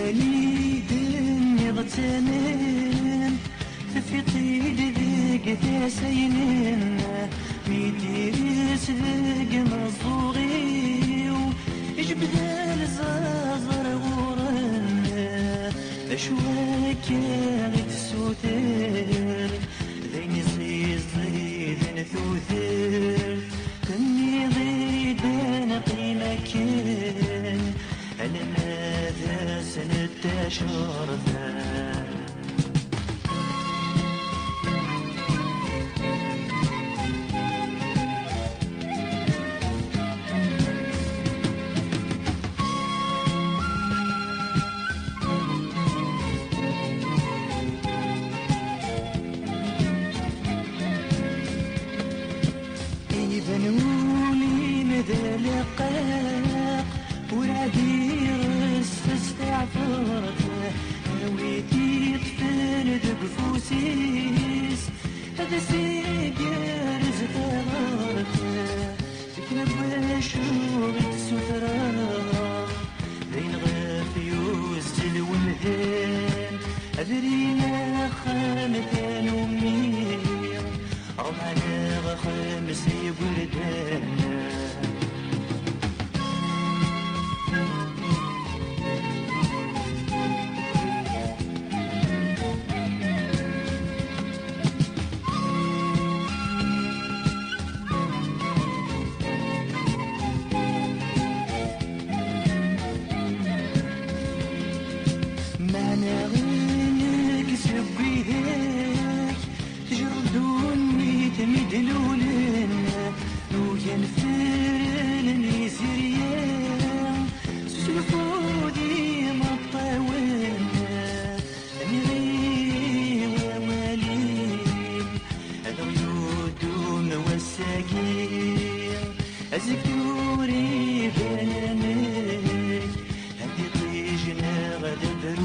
والدني غتنين في قيد ذيك ثاسينين ميديريس ذيك مصوغي يجبد الزازر غورن اشواك غيت السوثر ذيني زيز ذين ثوثر تني ضيدان قيمكن أنا ماذا سنتشار ذا يبنوني مدى لقاق ورادي رصص عفرته هويتي طفل بفوسيس هذا سيجار زغارته تكلب وشوغت سترة بين غافيوز الومهان أدرينا خامتان ومير رمعنا غخمس يبردان معنا غينك سبي ذاك جردوني تمدلولن وين فرن سريان سلفودي مطاون نغي ووالين هذا يودون والساقين أزكوري بانك هدي طيجنا غدا